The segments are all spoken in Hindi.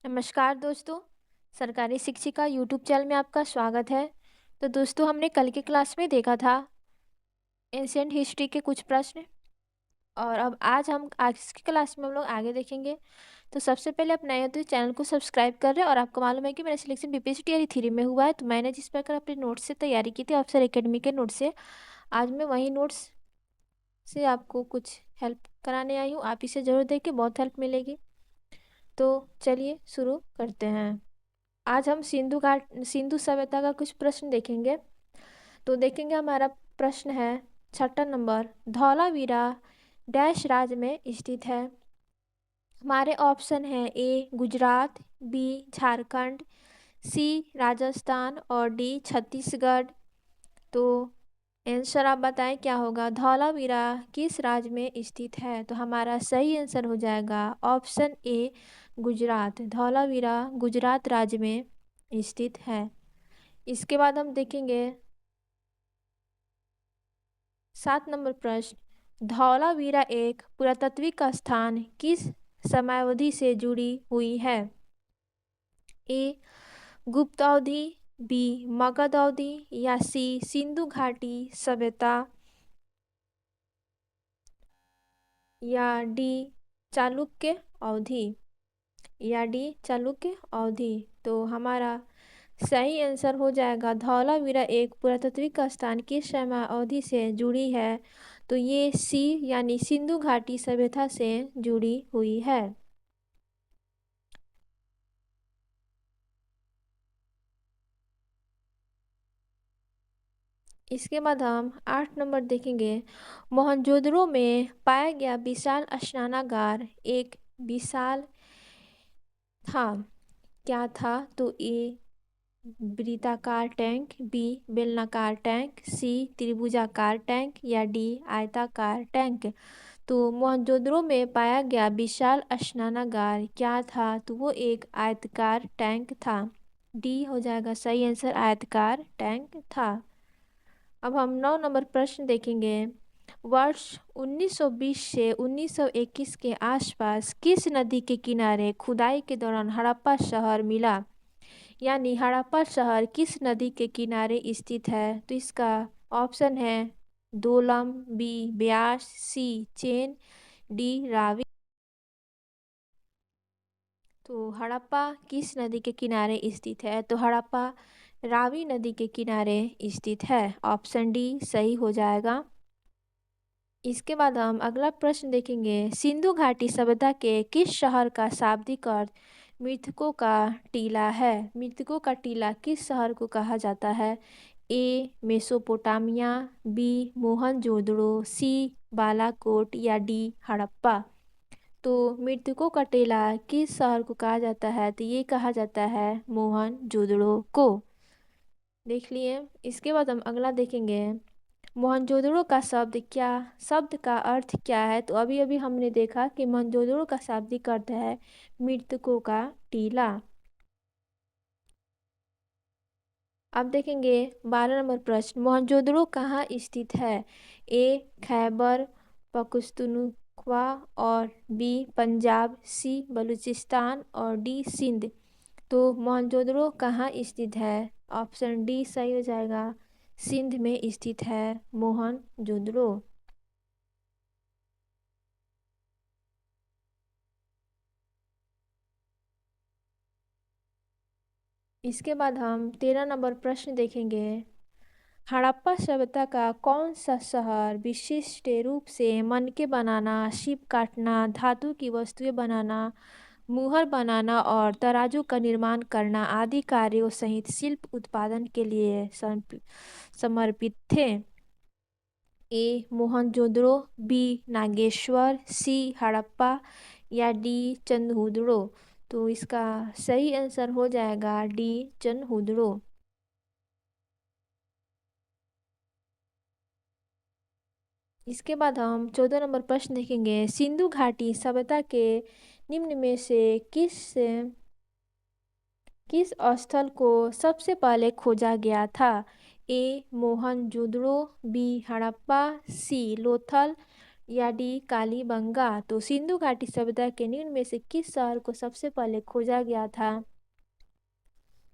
नमस्कार दोस्तों। सरकारी शिक्षिका यूट्यूब चैनल में आपका स्वागत है। तो दोस्तों, हमने कल के क्लास में देखा था एंशिएंट हिस्ट्री के कुछ प्रश्न, और अब आज की क्लास में हम लोग आगे देखेंगे। तो सबसे पहले आप नए हो तो चैनल को सब्सक्राइब कर रहे हैं। और आपको मालूम है कि मेरा सिलेक्शन बीपीएससी टीआरई 3 में हुआ है। तो मैंने जिस प्रकार अपने नोट्स से तैयारी की थी अफसर एकेडमी के नोट्स से, आज मैं वही नोट्स से आपको कुछ हेल्प कराने आई हूँ। आप इसे ज़रूर देखिए, बहुत हेल्प मिलेगी। तो चलिए शुरू करते हैं। आज हम सिंधु सभ्यता का कुछ प्रश्न देखेंगे। तो देखेंगे, हमारा प्रश्न है 6 नंबर, धौलावीरा डैश राज्य में स्थित है। हमारे ऑप्शन है ए गुजरात, बी झारखंड, सी राजस्थान और डी छत्तीसगढ़। तो आंसर आप बताएं क्या होगा। धौलावीरा किस राज्य में स्थित है? तो हमारा सही आंसर हो जाएगा ऑप्शन ए गुजरात। धौलावीरा गुजरात राज्य में स्थित है। इसके बाद हम देखेंगे 7 नंबर प्रश्न, धौलावीरा एक पुरातात्विक स्थान किस समयावधि से जुड़ी हुई है? ए गुप्त अवधि, बी मगध अवधि या सी सिंधु घाटी सभ्यता या डी चालुक्य अवधि तो हमारा सही आंसर हो जाएगा धौलावीरा एक पुरातात्विक स्थान किस समय अवधि से जुड़ी है? तो ये सी यानी सिंधु घाटी सभ्यता से जुड़ी हुई है। इसके बाद हम 8 नंबर देखेंगे, मोहनजोदड़ो में पाया गया विशाल स्नानागार एक विशाल था, क्या था? तो ए वृत्ताकार टैंक, बी बेलनाकार टैंक, सी त्रिभुजाकार टैंक या डी आयताकार टैंक। तो मोहनजोदड़ो में पाया गया विशाल स्नानागार क्या था? तो वो एक आयताकार टैंक था। डी हो जाएगा सही आंसर, आयताकार टैंक था। अब हम 9 नंबर प्रश्न देखेंगे, वर्ष 1920 से 1921 के आसपास किस नदी के किनारे खुदाई के दौरान हड़प्पा शहर मिला? यानी हड़प्पा शहर किस नदी के किनारे स्थित है? तो इसका ऑप्शन है दोलम, बी ब्यास, सी चेन, डी रावी। तो हड़प्पा किस नदी के किनारे स्थित है? तो हड़प्पा रावी नदी के किनारे स्थित है। ऑप्शन डी सही हो जाएगा। इसके बाद हम अगला प्रश्न देखेंगे, सिंधु घाटी सभ्यता के किस शहर का शाब्दिक अर्थ मृतकों का टीला है? मृतकों का टीला किस शहर को कहा जाता है? ए मेसोपोटामिया, बी मोहनजोदड़ो, सी बालाकोट या डी हड़प्पा। तो मृतकों का टीला किस शहर को कहा जाता है? तो ये कहा जाता है मोहनजोदड़ो को। देख लिए। इसके बाद हम अगला देखेंगे, मोहनजोदड़ो का शब्द का अर्थ क्या है? तो अभी अभी हमने देखा कि मोहनजोदड़ो का शाब्दिक अर्थ है मृतकों का टीला। अब देखेंगे 12 नंबर प्रश्न, मोहनजोदड़ो कहाँ स्थित है? ए खैबर पख्तूनख्वा और बी पंजाब, सी बलूचिस्तान और डी सिंध। तो मोहनजोदड़ो कहाँ स्थित है? ऑप्शन डी सही हो जाएगा, सिंध में स्थित है मोहनजोदड़ो। इसके बाद हम 13 नंबर प्रश्न देखेंगे, हड़प्पा सभ्यता का कौन सा शहर विशिष्ट रूप से मनके बनाना, शिप काटना, धातु की वस्तुएं बनाना, मुहर बनाना और तराजू का निर्माण करना आदि कार्यों सहित शिल्प उत्पादन के लिए समर्पित थे? ए मोहनजोदड़ो, बी नागेश्वर, सी हड़प्पा या डी चंदहुदड़ो। तो इसका सही आंसर हो जाएगा डी चंदहुदड़ो। इसके बाद हम 14 नंबर प्रश्न देखेंगे, सिंधु घाटी सभ्यता के निम्न में से किस स्थल को सबसे पहले खोजा गया था? ए मोहनजोदड़ो, बी हड़प्पा, सी लोथल, या डी कालीबंगा। तो सिंधु घाटी सभ्यता के निम्न में से किस शहर को सबसे पहले खोजा गया था?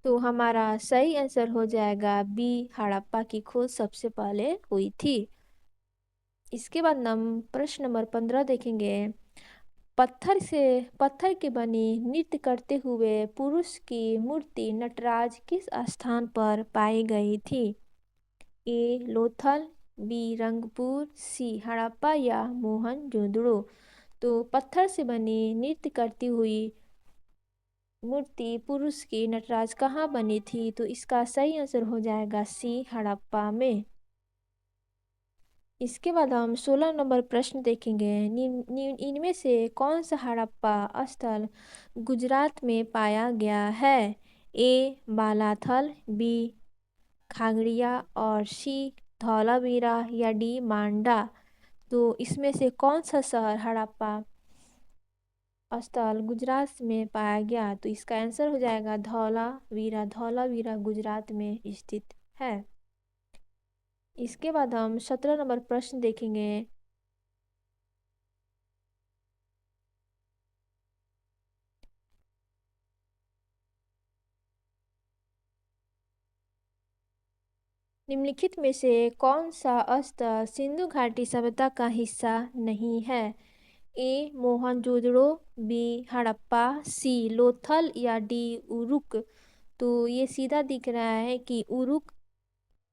तो हमारा सही आंसर हो जाएगा बी, हड़प्पा की खोज सबसे पहले हुई थी। इसके बाद हम प्रश्न नंबर 15 देखेंगे। पत्थर की बनी नृत्य करते हुए पुरुष की मूर्ति नटराज किस स्थान पर पाई गई थी? ए लोथल, बी रंगपुर, सी हड़प्पा या मोहनजोदड़ो। तो पत्थर से बनी नृत्य करती हुई मूर्ति पुरुष की नटराज कहाँ बनी थी? तो इसका सही आंसर हो जाएगा सी, हड़प्पा में। इसके बाद हम 16 नंबर प्रश्न देखेंगे। इनमें से कौन सा हड़प्पा स्थल गुजरात में पाया गया है? ए बालाथल, बी खागड़िया और सी धौलावीरा या डी मांडा। तो इसमें से कौन सा शहर हड़प्पा स्थल गुजरात में पाया गया? तो इसका आंसर हो जाएगा धौलावीरा। धौलावीरा गुजरात में स्थित है। इसके बाद हम 17 नंबर प्रश्न देखेंगे। निम्नलिखित में से कौन सा स्थल सिंधु घाटी सभ्यता का हिस्सा नहीं है? ए मोहनजोदड़ो, बी हड़प्पा, सी लोथल या डी उरुक। तो ये सीधा दिख रहा है कि उरुक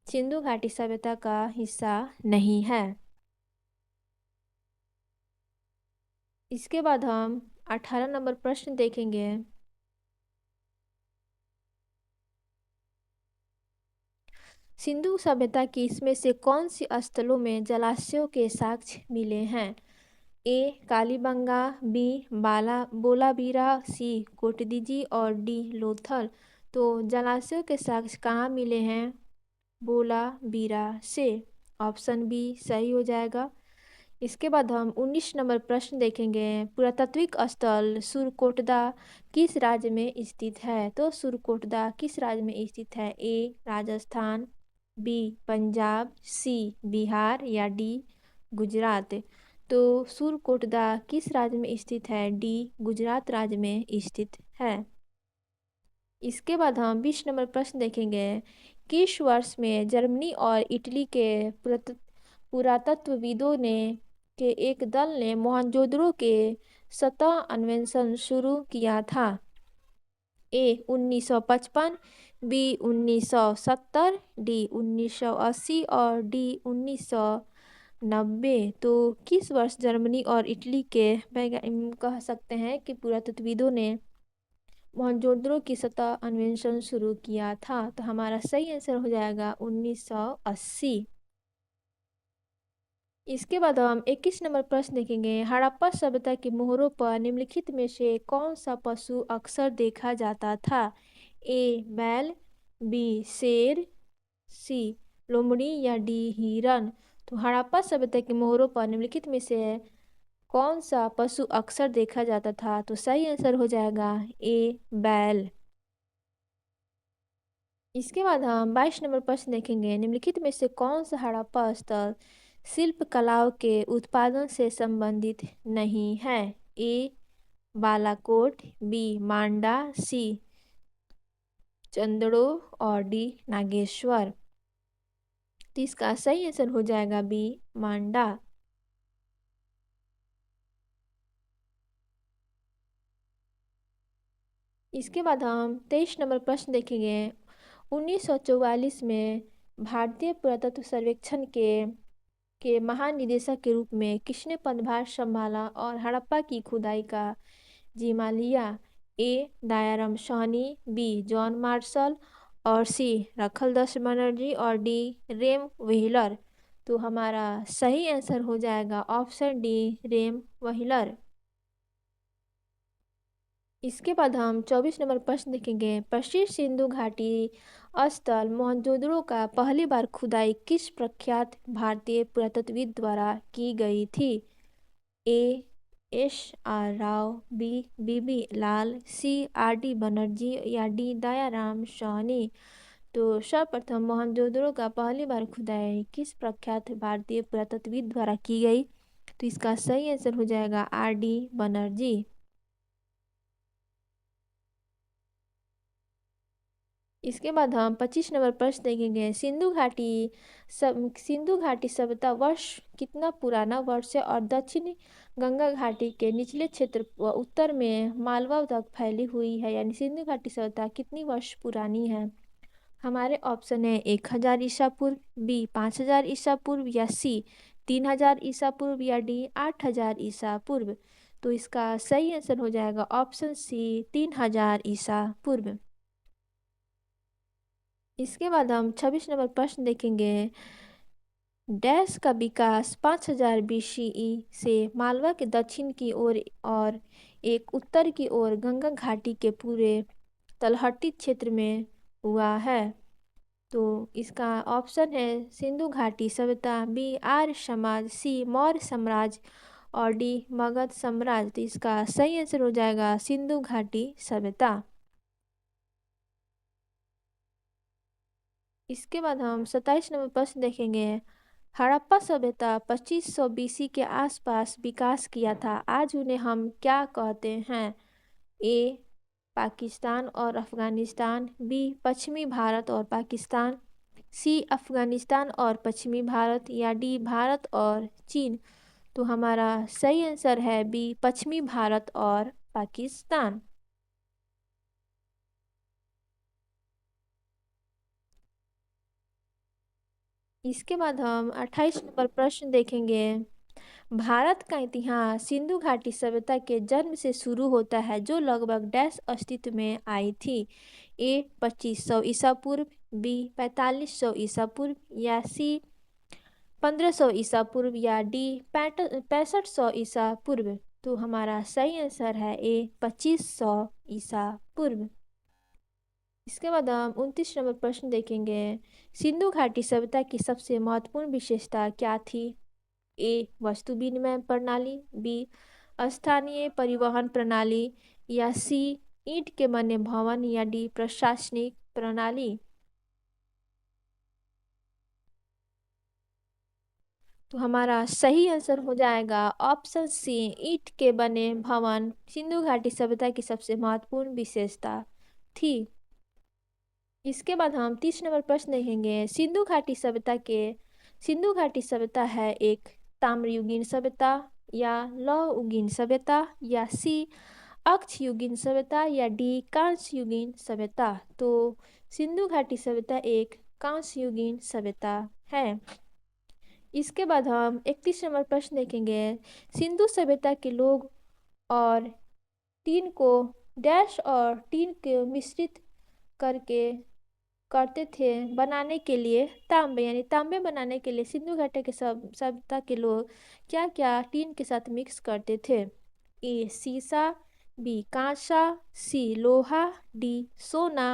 सिंधु घाटी सभ्यता का हिस्सा नहीं है। इसके बाद हम 18 नंबर प्रश्न देखेंगे। सिंधु सभ्यता की इसमें से कौन सी स्थलों में जलाशयों के साक्ष्य मिले हैं? ए कालीबंगा, बी बोलाबीरा, सी कोटदीजी और डी लोथल। तो जलाशयों के साक्ष्य कहाँ मिले हैं? बोलाबीरा से। ऑप्शन बी सही हो जाएगा। इसके बाद हम 19 नंबर प्रश्न देखेंगे। पुरातात्विक स्थल सुरकोटदा किस राज्य में स्थित है? तो सुरकोटदा किस राज्य में स्थित है? ए राजस्थान, बी पंजाब, सी बिहार या डी गुजरात। तो सुरकोटदा किस राज्य में स्थित है? डी गुजरात राज्य में स्थित है। इसके बाद हम 20 नंबर प्रश्न देखेंगे। किस वर्ष में जर्मनी और इटली के पुरातत्वविदों ने के एक दल ने मोहनजोदड़ो के सतह अन्वेषण शुरू किया था? ए 1955, बी 1970, डी 1980 और डी 1990। तो किस वर्ष जर्मनी और इटली के कह सकते हैं कि पुरातत्वविदों ने मोहनजोदड़ो की सतह अन्वेषण शुरू किया था? तो हमारा सही आंसर हो जाएगा 1980। इसके बाद हम 21 नंबर प्रश्न देखेंगे। हड़प्पा सभ्यता की मोहरों पर निम्नलिखित में से कौन सा पशु अक्सर देखा जाता था? ए बैल, बी शेर, सी लोमड़ी या डी हिरन। तो हड़प्पा सभ्यता की मोहरों पर निम्नलिखित में से कौन सा पशु अक्सर देखा जाता था? तो सही आंसर हो जाएगा ए बैल। इसके बाद हम 22 नंबर प्रश्न देखेंगे। निम्नलिखित में से कौन सा हड़प्पा स्थल शिल्प कलाओं के उत्पादन से संबंधित नहीं है? ए बालाकोट, बी मांडा, सी चंदड़ो और डी नागेश्वर। तो इसका सही आंसर हो जाएगा बी मांडा। इसके बाद हम 23 नंबर प्रश्न देखेंगे। 1944 में भारतीय पुरातत्व सर्वेक्षण के महानिदेशक के रूप में किसने पदभार संभाला और हड़प्पा की खुदाई का जिम्मा लिया? A Dayaram Sahni, B John Marshall और सी रखलदास बनर्जी और डी रेम व्हीलर। तो हमारा सही आंसर हो जाएगा ऑप्शन डी रेम व्हीलर। इसके बाद हम 24 नंबर प्रश्न देखेंगे। पश्चिम सिंधु घाटी स्थल मोहनजोदड़ो का पहली बार खुदाई किस प्रख्यात भारतीय पुरातत्वविद द्वारा की गई थी? ए SR राव, बी BB लाल, सी RD बनर्जी या डी दयाराम साहनी। तो सर्वप्रथम मोहनजोदड़ो का पहली बार खुदाई किस प्रख्यात भारतीय पुरातत्वविद द्वारा की गई? तो इसका सही आंसर हो जाएगा R.D. बनर्जी। इसके बाद हम 25 नंबर प्रश्न देखेंगे। सिंधु घाटी सभ्यता वर्ष कितना पुराना वर्ष है और दक्षिण गंगा घाटी के निचले क्षेत्र व उत्तर में मालवा तक फैली हुई है, यानी सिंधु घाटी सभ्यता कितनी वर्ष पुरानी है। हमारे ऑप्शन है 1000 ईसा पूर्व, बी 5000 ईसा पूर्व, या सी 3000 ईसा पूर्व, या डी 8000 ईसा पूर्व। तो इसका सही आंसर हो जाएगा ऑप्शन सी 3000 ईसा पूर्व। इसके बाद हम 26 नंबर प्रश्न देखेंगे। डैश का विकास 5000 BCE से मालवा के दक्षिण की ओर और एक उत्तर की ओर गंगा घाटी के पूरे तलहटी क्षेत्र में हुआ है। तो इसका ऑप्शन है सिंधु घाटी सभ्यता, बी आर्य समाज, सी मौर्य साम्राज्य, और डी मगध साम्राज्य। तो इसका सही आंसर हो जाएगा सिंधु घाटी सभ्यता। इसके बाद हम 27 नंबर प्रश्न देखेंगे। हड़प्पा सभ्यता 2500 BC के आसपास विकास किया था, आज उन्हें हम क्या कहते हैं। ए पाकिस्तान और अफगानिस्तान, बी पश्चिमी भारत और पाकिस्तान, सी अफगानिस्तान और पश्चिमी भारत, या डी भारत और चीन। तो हमारा सही आंसर है बी पश्चिमी भारत और पाकिस्तान। इसके बाद हम 28 नंबर प्रश्न देखेंगे। भारत का इतिहास सिंधु घाटी सभ्यता के जन्म से शुरू होता है, जो लगभग डैश अस्तित्व में आई थी। ए 2500 ईसा पूर्व, बी 4500 ईसा पूर्व, या सी 1500 ईसा पूर्व, या डी 6500 ईसा पूर्व। तो हमारा सही आंसर है ए 2500 ईसा पूर्व। इसके बाद हम 29 नंबर प्रश्न देखेंगे। सिंधु घाटी सभ्यता की सबसे महत्वपूर्ण विशेषता क्या थी। ए वस्तु विनिमय प्रणाली, बी स्थानीय परिवहन प्रणाली, या सी ईंट के बने भवन, या डी प्रशासनिक प्रणाली। तो हमारा सही आंसर हो जाएगा ऑप्शन सी ईंट के बने भवन सिंधु घाटी सभ्यता की सबसे महत्वपूर्ण विशेषता थी। इसके बाद हम 30 नंबर प्रश्न देखेंगे। सिंधु घाटी सभ्यता है एक ताम्रयुगीन सभ्यता, या लौहयुगीन सभ्यता, या सी अक्षयुगीन सभ्यता, या डी कांस्ययुगीन सभ्यता। तो सिंधु घाटी सभ्यता एक कांस्ययुगीन सभ्यता है। इसके बाद हम 31 नंबर प्रश्न देखेंगे। सिंधु सभ्यता के लोग और टीन को डैश और टीन के मिश्रित करके करते थे बनाने के लिए तांबे, यानी तांबे बनाने के लिए सिंधु घाटी के सभ्यता के लोग क्या क्या टीन के साथ मिक्स करते थे। ए सीसा, बी कांसा, सी लोहा, डी सोना।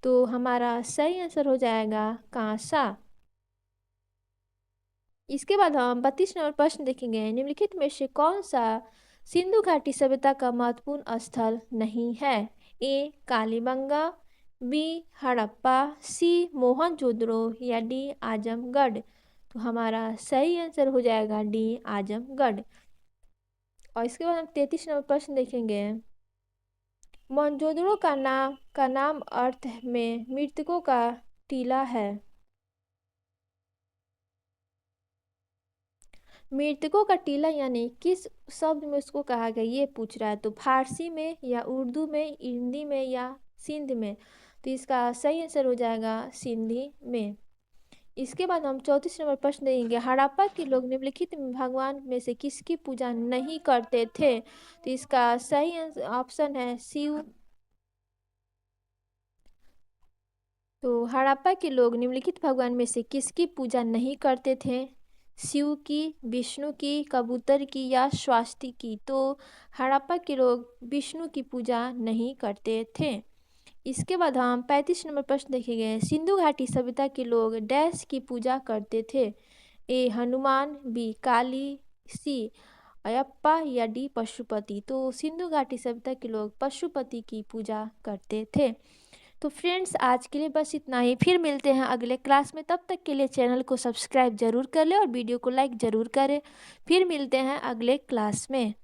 तो हमारा सही आंसर हो जाएगा कांसा। इसके बाद हम 32 नंबर प्रश्न देखेंगे। निम्नलिखित में से कौन सा सिंधु घाटी सभ्यता का महत्वपूर्ण स्थल नहीं है। ए कालीबंगा, बी हड़प्पा, सी मोहनजोदड़ो, या डी आजमगढ़। तो हमारा सही आंसर हो जाएगा डी आजमगढ़। और इसके बाद हम 33 नंबर प्रश्न देखेंगे। मोहनजोदड़ो का नाम अर्थ में मृतकों का टीला है। मृतकों का टीला यानी किस शब्द में उसको कहा गया, ये पूछ रहा है। तो फारसी में, या उर्दू में, हिंदी में, या सिंध में। तो इसका सही आंसर हो जाएगा सिंधी में। इसके बाद हम 34 नंबर प्रश्न देंगे। हड़प्पा के लोग निम्नलिखित भगवान में से किसकी पूजा नहीं करते थे। तो इसका सही ऑप्शन है शिव। तो हड़प्पा के लोग निम्नलिखित भगवान में से किसकी पूजा नहीं करते थे। शिव की, विष्णु की, कबूतर की, या स्वास्तिक की। तो हड़प्पा के लोग विष्णु की पूजा नहीं करते थे। इसके बाद हम 35 नंबर प्रश्न देखेंगे। सिंधु घाटी सभ्यता के लोग डैश की पूजा करते थे। ए हनुमान, बी काली, सी अयप्पा, या डी पशुपति। तो सिंधु घाटी सभ्यता के लोग पशुपति की पूजा करते थे। तो फ्रेंड्स आज के लिए बस इतना ही, फिर मिलते हैं अगले क्लास में। तब तक के लिए चैनल को सब्सक्राइब ज़रूर कर लें और वीडियो को लाइक ज़रूर करें। फिर मिलते हैं अगले क्लास में।